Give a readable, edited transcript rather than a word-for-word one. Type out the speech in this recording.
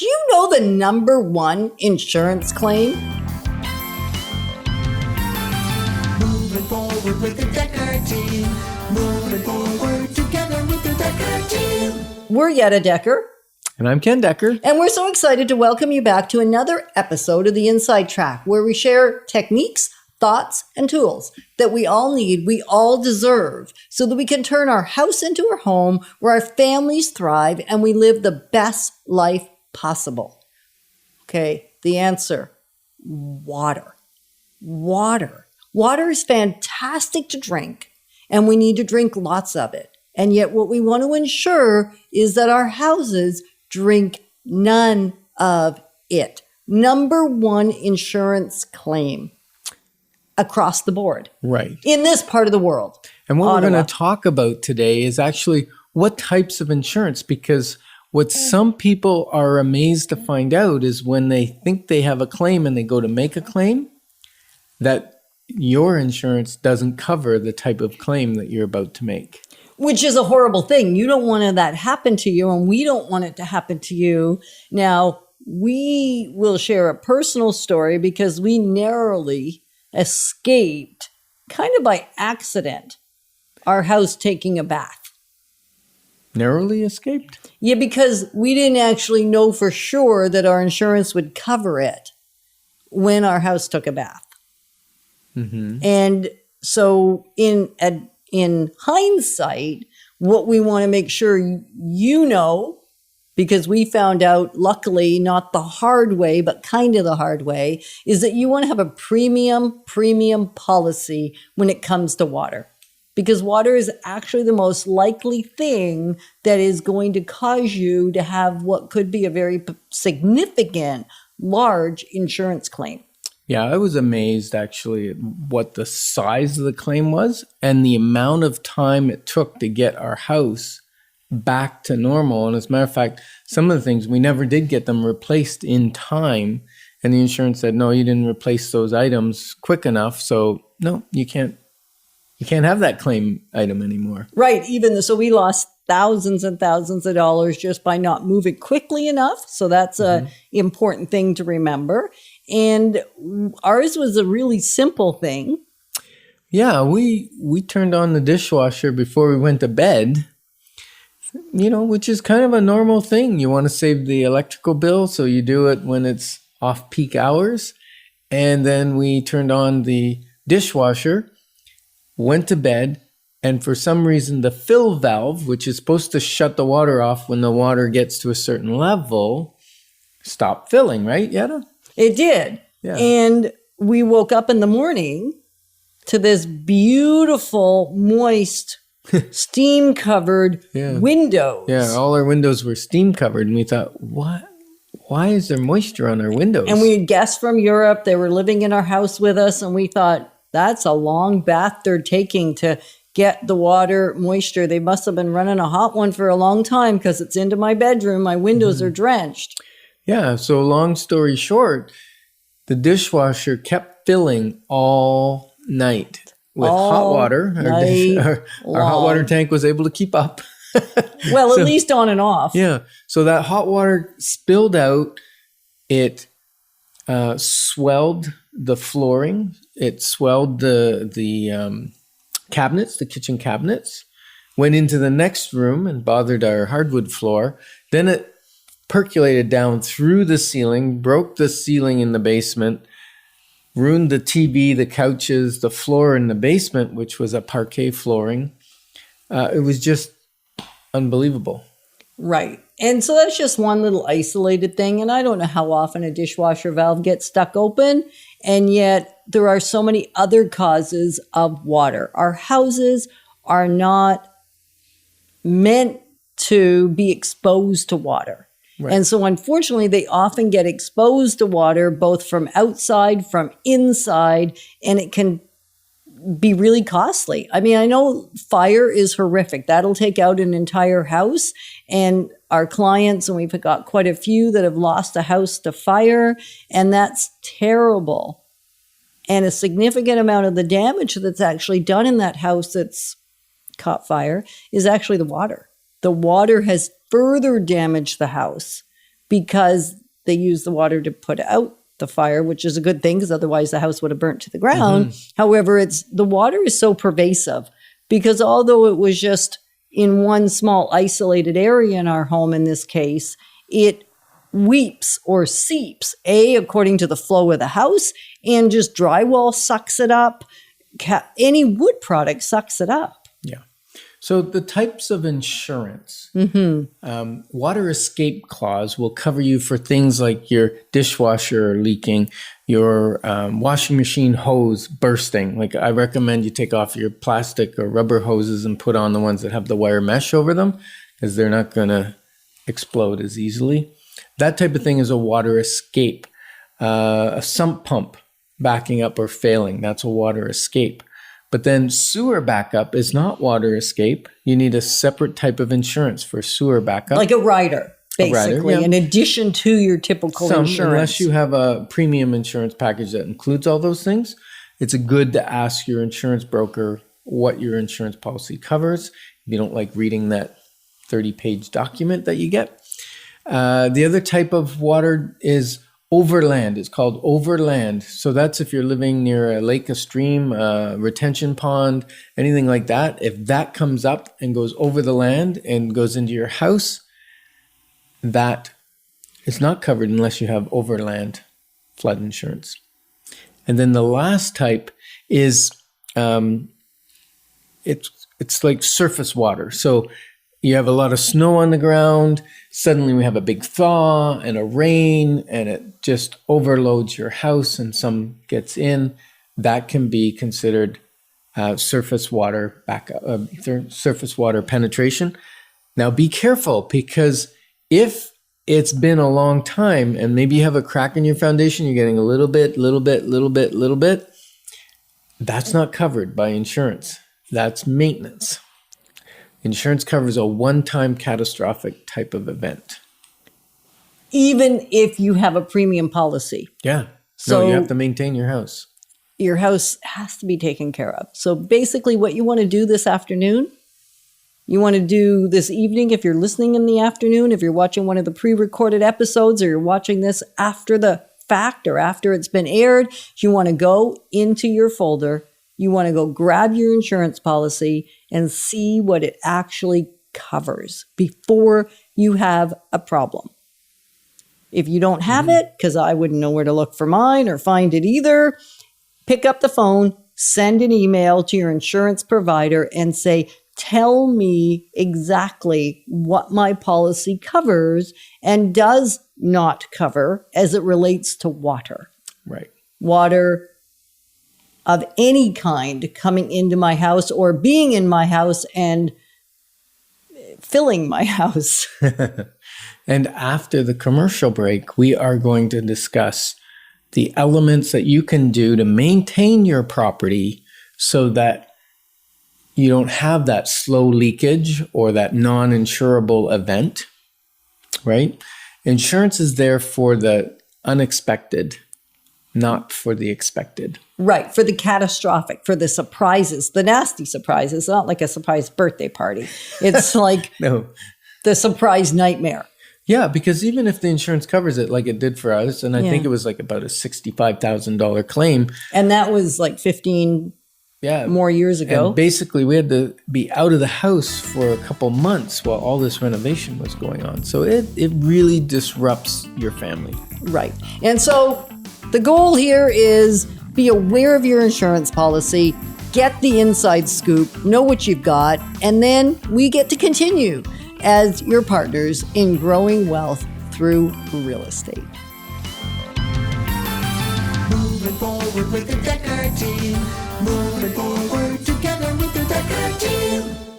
Do you know the number one insurance claim? Moving forward with the DekkerTeam. Moving forward together with the DekkerTeam. We're Yetta Dekker. And I'm Ken Dekker. And we're so excited to welcome you back to another episode of the Inside Track, where we share techniques, thoughts, and tools that we all need, we all deserve, so that we can turn our house into a home where our families thrive and we live the best life possible. Okay, the answer, water. Water. Water is fantastic to drink, and we need to drink lots of it. And yet what we want to ensure is that our houses drink none of it. Number one insurance claim across the board. Right. In this part of the world. And what Ottawa. we're going to talk about today is actually what types of insurance, because what some people are amazed to find out is when they think they have a claim and they go to make a claim, that your insurance doesn't cover the type of claim that you're about to make. Which is a horrible thing. You don't want that happen to you, and we don't want it to happen to you. Now, we will share a personal story because we narrowly escaped, kind of by accident, our house taking a bath. Narrowly escaped? Yeah, because we didn't actually know for sure that our insurance would cover it when our house took a bath. Mm-hmm. And so in hindsight, what we want to make sure you know, because we found out, luckily, not the hard way, but kind of the hard way, is that you want to have a premium policy when it comes to water. Because water is actually the most likely thing that is going to cause you to have what could be a very significant, large insurance claim. Yeah, I was amazed actually at what the size of the claim was and the amount of time it took to get our house back to normal. And as a matter of fact, some of the things, we never did get them replaced in time. And the insurance said, no, you didn't replace those items quick enough. So no, you can't have that claim item anymore. Right. So we lost thousands and thousands of dollars just by not moving quickly enough. So that's an important thing to remember. And ours was a really simple thing. Yeah, we turned on the dishwasher before we went to bed, which is kind of a normal thing. You want to save the electrical bill, so you do it when it's off peak hours. And then we turned on the dishwasher, went to bed, and for some reason the fill valve, which is supposed to shut the water off when the water gets to a certain level, stopped filling, right, Yetta? It did. Yeah. And we woke up in the morning to this beautiful, moist, steam-covered windows. Yeah, all our windows were steam-covered, and we thought, what? Why is there moisture on our windows? And we had guests from Europe. They were living in our house with us, and we thought, that's a long bath they're taking to get the water moisture. They must have been running a hot one for a long time because it's into my bedroom. My windows are drenched. Yeah, so long story short, the dishwasher kept filling all night with hot water. Our hot water tank was able to keep up. Well, at least on and off. Yeah, so that hot water spilled out. It swelled the flooring. It swelled the cabinets, the kitchen cabinets. Went into the next room and bothered our hardwood floor. Then it percolated down through the ceiling, broke the ceiling in the basement, ruined the TV, the couches, the floor in the basement, which was a parquet flooring. It was just unbelievable. Right. And so that's just one little isolated thing. And I don't know how often a dishwasher valve gets stuck open. And yet there are so many other causes of water. Our houses are not meant to be exposed to water. Right. And so unfortunately, they often get exposed to water, both from outside, from inside, and it can be really costly. I mean, I know fire is horrific. That'll take out an entire house. And our clients, and we've got quite a few that have lost a house to fire, and that's terrible. And a significant amount of the damage that's actually done in that house that's caught fire is actually the water. The water has further damaged the house because they use the water to put out the fire, which is a good thing because otherwise the house would have burnt to the ground. However, the water is so pervasive because although it was just in one small isolated area in our home in this case, it weeps or seeps, according to the flow of the house, and just drywall sucks it up. Any wood product sucks it up. Yeah. So the types of insurance, water escape clause will cover you for things like your dishwasher leaking, your washing machine hose bursting. Like I recommend you take off your plastic or rubber hoses and put on the ones that have the wire mesh over them because they're not going to explode as easily. That type of thing is a water escape. A sump pump backing up or failing, that's a water escape. But then sewer backup is not water escape. You need a separate type of insurance for sewer backup. Like a rider, basically, in addition to your typical insurance. Unless you have a premium insurance package that includes all those things, it's good to ask your insurance broker what your insurance policy covers. If you don't like reading that 30-page document that you get. The other type of water is overland. It's called overland. So that's if you're living near a lake, a stream, a retention pond, anything like that. If that comes up and goes over the land and goes into your house, that is not covered unless you have overland flood insurance. And then the last type is it's like surface water. So you have a lot of snow on the ground. Suddenly we have a big thaw and a rain and it just overloads your house and some gets in. That can be considered surface water surface water penetration. Now be careful because if it's been a long time and maybe you have a crack in your foundation, you're getting a little bit, that's not covered by insurance. That's maintenance. Insurance covers a one-time catastrophic type of event. Even if you have a premium policy. Yeah. So you have to maintain your house. Your house has to be taken care of. So basically what you want to do this afternoon, you want to do this evening if you're listening in the afternoon, if you're watching one of the pre-recorded episodes or you're watching this after the fact or after it's been aired, you want to go into your folder. You want to go grab your insurance policy and see what it actually covers before you have a problem. If you don't have it, because I wouldn't know where to look for mine or find it either, pick up the phone, send an email to your insurance provider and say, tell me exactly what my policy covers and does not cover as it relates to water. Right. Water of any kind coming into my house or being in my house and filling my house. And after the commercial break, we are going to discuss the elements that you can do to maintain your property so that you don't have that slow leakage or that non-insurable event, right? Insurance is there for the unexpected, not for the expected. Right, for the catastrophic, for the surprises, the nasty surprises, not like a surprise birthday party. It's like the surprise nightmare. Yeah, because even if the insurance covers it like it did for us, and I think it was like about a $65,000 claim. And that was like 15 more years ago. And basically, we had to be out of the house for a couple months while all this renovation was going on. So it really disrupts your family. Right. And so the goal here is be aware of your insurance policy, get the inside scoop, know what you've got, and then we get to continue as your partners in growing wealth through real estate. Moving forward with the Decker team. Moving forward together with the Decker team.